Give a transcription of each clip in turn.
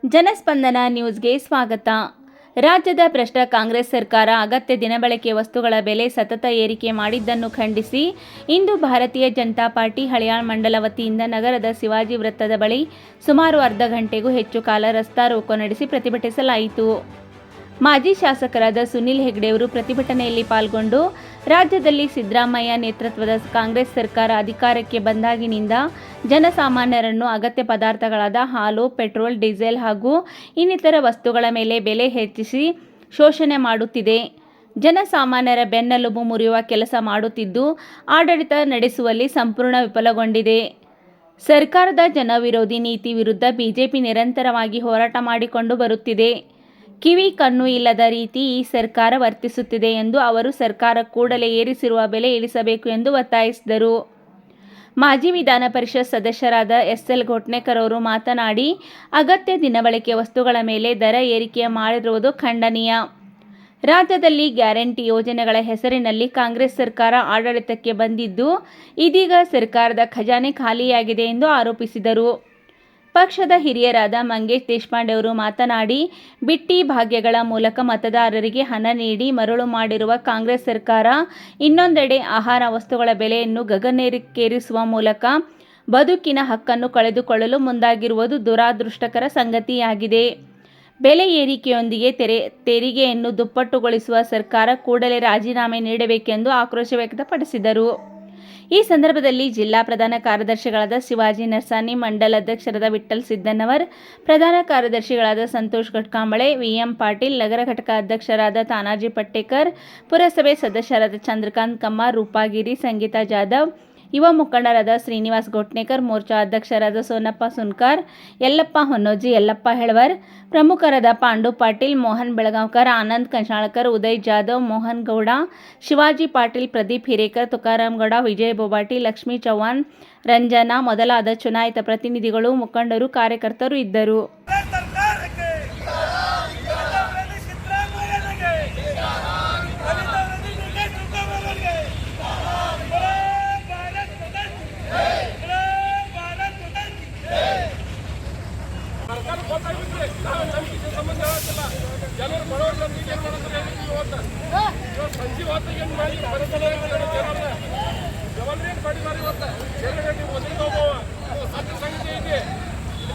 ಜನಸ್ಪಂದನ ನ್ಯೂಸ್ಗೆ ಸ್ವಾಗತ. ರಾಜ್ಯದ ಭ್ರಷ್ಟ ಕಾಂಗ್ರೆಸ್ ಸರ್ಕಾರ ಅಗತ್ಯ ದಿನಬಳಕೆ ವಸ್ತುಗಳ ಬೆಲೆ ಸತತ ಏರಿಕೆ ಮಾಡಿದ್ದನ್ನು ಖಂಡಿಸಿ ಇಂದು ಭಾರತೀಯ ಜನತಾ ಪಾರ್ಟಿ ಹಳಿಯಾಳ್ ಮಂಡಲ ವತಿಯಿಂದ ನಗರದ ಶಿವಾಜಿ ವೃತ್ತದ ಬಳಿ ಸುಮಾರು ಅರ್ಧ ಗಂಟೆಗೂ ಹೆಚ್ಚು ಕಾಲ ರಸ್ತಾ ರೋಕೋ ನಡೆಸಿ ಪ್ರತಿಭಟಿಸಲಾಯಿತು. ಮಾಜಿ ಶಾಸಕರಾದ ಸುನಿಲ್ ಹೆಗ್ಡೆಯವರು ಪ್ರತಿಭಟನೆಯಲ್ಲಿ ಪಾಲ್ಗೊಂಡು ರಾಜ್ಯದಲ್ಲಿ ಸಿದ್ದರಾಮಯ್ಯ ನೇತೃತ್ವದ ಕಾಂಗ್ರೆಸ್ ಸರ್ಕಾರ ಅಧಿಕಾರಕ್ಕೆ ಬಂದಾಗಿನಿಂದ ಜನಸಾಮಾನ್ಯರನ್ನು ಅಗತ್ಯ ಪದಾರ್ಥಗಳಾದ ಹಾಲು, ಪೆಟ್ರೋಲ್, ಡೀಸೆಲ್ ಹಾಗೂ ಇನ್ನಿತರ ವಸ್ತುಗಳ ಮೇಲೆ ಬೆಲೆ ಹೆಚ್ಚಿಸಿ ಶೋಷಣೆ ಮಾಡುತ್ತಿದೆ. ಜನಸಾಮಾನ್ಯರ ಬೆನ್ನೆಲುಬು ಮುರಿಯುವ ಕೆಲಸ ಮಾಡುತ್ತಿದ್ದು ಆಡಳಿತ ನಡೆಸುವಲ್ಲಿ ಸಂಪೂರ್ಣ ವಿಫಲಗೊಂಡಿದೆ. ಸರ್ಕಾರದ ಜನವಿರೋಧಿ ನೀತಿ ವಿರುದ್ಧ ಬಿಜೆಪಿ ನಿರಂತರವಾಗಿ ಹೋರಾಟ ಮಾಡಿಕೊಂಡು ಬರುತ್ತಿದೆ. ಕಿವಿ ಕಣ್ಣು ಇಲ್ಲದ ರೀತಿ ಈ ಸರ್ಕಾರ ವರ್ತಿಸುತ್ತಿದೆ ಎಂದು ಅವರು ಸರ್ಕಾರ ಕೂಡಲೇ ಏರಿಸಿರುವ ಬೆಲೆ ಇಳಿಸಬೇಕು ಎಂದು ಒತ್ತಾಯಿಸಿದರು. ಮಾಜಿ ವಿಧಾನ ಪರಿಷತ್ ಸದಸ್ಯರಾದ ಎಸ್.ಎಲ್. ಘೋಟ್ನೇಕರ್ ಅವರು ಮಾತನಾಡಿ, ಅಗತ್ಯ ದಿನಬಳಕೆ ವಸ್ತುಗಳ ಮೇಲೆ ದರ ಏರಿಕೆ ಮಾಡಿರುವುದು ಖಂಡನೀಯ. ರಾಜ್ಯದಲ್ಲಿ ಗ್ಯಾರಂಟಿ ಯೋಜನೆಗಳ ಹೆಸರಿನಲ್ಲಿ ಕಾಂಗ್ರೆಸ್ ಸರ್ಕಾರ ಆಡಳಿತಕ್ಕೆ ಬಂದಿದ್ದು ಇದೀಗ ಸರ್ಕಾರದ ಖಜಾನೆ ಖಾಲಿಯಾಗಿದೆ ಎಂದು ಆರೋಪಿಸಿದರು. ಪಕ್ಷದ ಹಿರಿಯರಾದ ಮಂಗೇಶ್ ದೇಶಪಾಂಡೆ ಅವರು ಮಾತನಾಡಿ, ಬಿಟ್ಟಿ ಭಾಗ್ಯಗಳ ಮೂಲಕ ಮತದಾರರಿಗೆ ಹಣ ನೀಡಿ ಮರಳು ಮಾಡಿರುವ ಕಾಂಗ್ರೆಸ್ ಸರ್ಕಾರ ಇನ್ನೊಂದೆಡೆ ಆಹಾರ ವಸ್ತುಗಳ ಬೆಲೆಯನ್ನು ಗಗನಕ್ಕೇರಿಸುವ ಮೂಲಕ ಬದುಕಿನ ಹಕ್ಕನ್ನು ಕಳೆದುಕೊಳ್ಳಲು ಮುಂದಾಗಿರುವುದು ದುರಾದೃಷ್ಟಕರ ಸಂಗತಿಯಾಗಿದೆ. ಬೆಲೆ ಏರಿಕೆಯೊಂದಿಗೆ ತೆರಿಗೆಯನ್ನು ದುಪ್ಪಟ್ಟುಗೊಳಿಸುವ ಸರ್ಕಾರ ಕೂಡಲೇ ರಾಜೀನಾಮೆ ನೀಡಬೇಕೆಂದು ಆಕ್ರೋಶ ವ್ಯಕ್ತಪಡಿಸಿದರು. ಈ ಸಂದರ್ಭದಲ್ಲಿ ಜಿಲ್ಲಾ ಪ್ರಧಾನ ಕಾರ್ಯದರ್ಶಿಗಳಾದ ಶಿವಾಜಿ ನರ್ಸಾನಿ, ಮಂಡಲ ಅಧ್ಯಕ್ಷರಾದ ವಿಠ್ಠಲ್ ಸಿದ್ದನ್ನವರ್, ಪ್ರಧಾನ ಕಾರ್ಯದರ್ಶಿಗಳಾದ ಸಂತೋಷ್ ಘಟ್ಕಾಂಬಳೆ, ವಿ.ಎಂ. ಪಾಟೀಲ್, ನಗರ ಘಟಕ ಅಧ್ಯಕ್ಷರಾದ ತಾನಾಜಿ ಪಟ್ಟೇಕರ್, ಪುರಸಭೆ ಸದಸ್ಯರಾದ ಚಂದ್ರಕಾಂತ್ ಕಮ್ಮಾರ್, ರೂಪಾಗಿರಿ, ಸಂಗೀತಾ ಜಾಧವ್, ಯುವ ಮುಖಂಡರಾದ ಶ್ರೀನಿವಾಸ್ ಘೋಟ್ನೇಕರ್, ಮೋರ್ಚಾ ಅಧ್ಯಕ್ಷರಾದ ಸೋನಪ್ಪ ಸುನ್ಕಾರ್, ಯಲ್ಲಪ್ಪ ಹೊನ್ನೋಜಿ, ಯಲ್ಲಪ್ಪ ಹೆಳವರ್, ಪ್ರಮುಖರಾದ ಪಾಂಡು ಪಾಟೀಲ್, ಮೋಹನ್ ಬೆಳಗಾವ್ಕರ್, ಆನಂದ್ ಕನ್ಶಾಳ್ಕರ್, ಉದಯ್ ಜಾಧವ್, ಮೋಹನ್ ಗೌಡ, ಶಿವಾಜಿ ಪಾಟೀಲ್, ಪ್ರದೀಪ್ ಹಿರೇಕರ್, ತುಕಾರಾಮ್ ಗೌಡ, ವಿಜಯ್ ಬೋಬಾಟಿ, ಲಕ್ಷ್ಮೀ ಚವ್ಹಾಣ್, ರಂಜನಾ ಮೊದಲಾದ ಚುನಾಯಿತ ಪ್ರತಿನಿಧಿಗಳು, ಮುಖಂಡರು, ಕಾರ್ಯಕರ್ತರು ಇದ್ದರು. ಜನರು ಬಡವರಿಗೆ ಏನು ಮಾಡಿದ್ರೆ ಸಂಜೆ ಹೊತ್ತಿಗೆ ಏನು ಮಾಡಿ ಜವಲ್ರೇಟ್ ಮಾಡಿದ್ದಾರೆ. ಇವತ್ತು ಸೇರಿಗೆ ಮೊದಲಿಗೆ ಸತ್ಯ ಸಂಗತಿ ಐತಿ,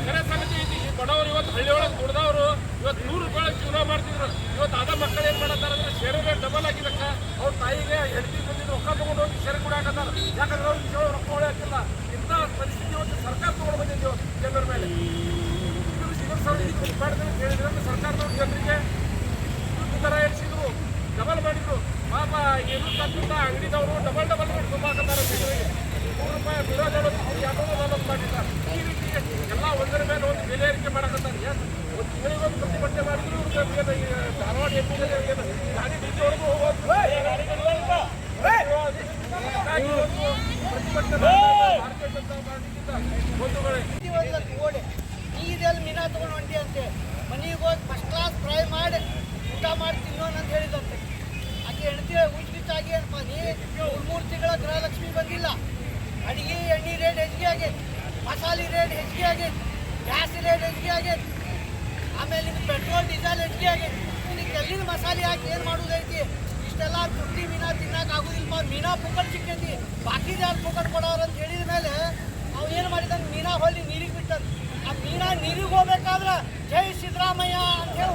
ಕರೆ ಸಂಗತಿ ಐತಿ. ಈ ಬಡವರು ಇವತ್ತು ಹಳ್ಳಿಯೊಳಗೆ ದುಡ್ದವರು ಇವತ್ತು 100 ರೂಪಾಯಿ ಜೀವನ ಮಾಡ್ತಿದ್ರು. ಇವತ್ತು ಅದ ಮಕ್ಕಳು ಏನು ಮಾಡತ್ತಾರ ಅಂದ್ರೆ ಸೇರೆ ರೇಟ್ ಡಬಲ್ ಆಗಿದ್ದಕ್ಕ ಅವ್ರ ತಾಯಿಗೆ ಹೆಂಡತಿ ಬಂದಿದ್ದು ರೊಕ್ಕ ತೊಗೊಂಡು ಹೋಗಿ ಸೇರೆ ಕೂಡ ಹಾಕತ್ತಾರ. ಯಾಕಂದ್ರೆ ಅವ್ರು ಕೇಳೋ ರೊಕ್ಕ ಹೊಳೆ ಹಾಕಿಲ್ಲ. ಇಂಥ ಪರಿಸ್ಥಿತಿ ಇವತ್ತು ಸರ್ಕಾರ ತೊಗೊಂಡು ಬಂದಿದ್ದೀವಿ ಜನರ ಮೇಲೆ. ಹೇಳಿದ್ರೆ ಸರ್ಕಾರದವ್ರು ಜನರಿಗೆ ದರ ಏರಿಸಿದ್ರು, ಡಬಲ್ ಮಾಡಿದ್ರು. ಪಾಪ ಏನು ತಪ್ಪಿಂದ ಅಂಗಡಿದವರು ಡಬಲ್ ರೇಟ್ ತುಂಬ ಹಾಕತ್ತಾರೆ. 100 ರೂಪಾಯಿ ಬಿಡೋದು 240 ಮಾಡಿದ್ದಾರೆ. ಈ ರೀತಿ ಎಲ್ಲ ಒಂದರ ಮೇಲೆ ಒಂದು ಬೆಲೆ ಏರಿಕೆ ಮಾಡಕತ್ತಾರೆ. ಒಂದು ತಿಂಗಳಿಗೊಂದು ಪ್ರತಿಭಟನೆ ಮಾಡಿದ್ರು ಧಾರವಾಡ ಗಾಡಿ ಡಿಜಿವರೆಗೂ ಹೋಗೋದು ಪ್ರತಿಭಟನೆ ಭಾರತೀಯ ಜನತಾ ಪಾರ್ಟಿಗಿಂತ ಬಂಧುಗಳೇ ಈದಲ್ಲಿ ಮೀನಾ ತೊಗೊಂಡು ಹೊಂಟಿ ಅಂತೆ ಮನೆಗೆ ಹೋಗಿ ಫಸ್ಟ್ ಕ್ಲಾಸ್ ಫ್ರೈ ಮಾಡಿ ಊಟ ಮಾಡಿ ತಿನ್ನೋಣ ಅಂತ ಹೇಳಿದಂತೆ. ಆಕೆ ಹೆಂಡತಿ ಹುಚ್ಚಿಚ್ಚಾಗಿ ಏನಪ್ಪ ನೀ 3 ತಿಂಗಳ ಗೃಹಲಕ್ಷ್ಮಿ ಬಂದಿಲ್ಲ, ಅಡಿಗೆ ಎಣ್ಣೆ ರೇಟ್ ಹೆಚ್ಚಿಗೆ ಆಗೈತೆ, ಮಸಾಲೆ ರೇಟ್ ಹೆಚ್ಚಿಗೆ ಆಗೈತೆ, ಗ್ಯಾಸ್ ರೇಟ್ ಹೆಚ್ಚಿಗೆ ಆಗೈತೆ, ಆಮೇಲೆ ನಿಮ್ಗೆ ಪೆಟ್ರೋಲ್ ಡೀಸೆಲ್ ಹೆಚ್ಚಿಗೆ ಆಗೈತೆ. ನಿನಗೆ ಎಲ್ಲಿನ ಮಸಾಲೆ ಹಾಕಿ ಏನು ಮಾಡೋದೈತಿ? ಇಷ್ಟೆಲ್ಲ ತುಟ್ಟಿ ಮೀನಾ ತಿನ್ನಕ್ಕೆ ಆಗೋದಿಲ್ಲಪ್ಪ. ಮೀನಾ ಪುಕ್ಕಟ್ ಸಿಕ್ಕೈತಿ, ಬಾಕಿದ ಯಾರು ಪುಕ್ಕಟ್ ಕೊಡೋರು ಅಂತ ಹೇಳಿದ ಮೇಲೆ ಅವ್ನು ಏನು ಮಾಡಿದಾನೆ, ಮೀನಾ ಹೊಳ್ಳಿ ನೀರಿಗೆ ಬಿಟ್ಟಾನೆ. ಆ ಮೀನಾ ನೀರಿಗೆ ಹೋಗ್ಬೇಕಾದ್ರೆ ಜೈ ಸಿದ್ದರಾಮಯ್ಯ ಅಂತ ಹೇಳಿ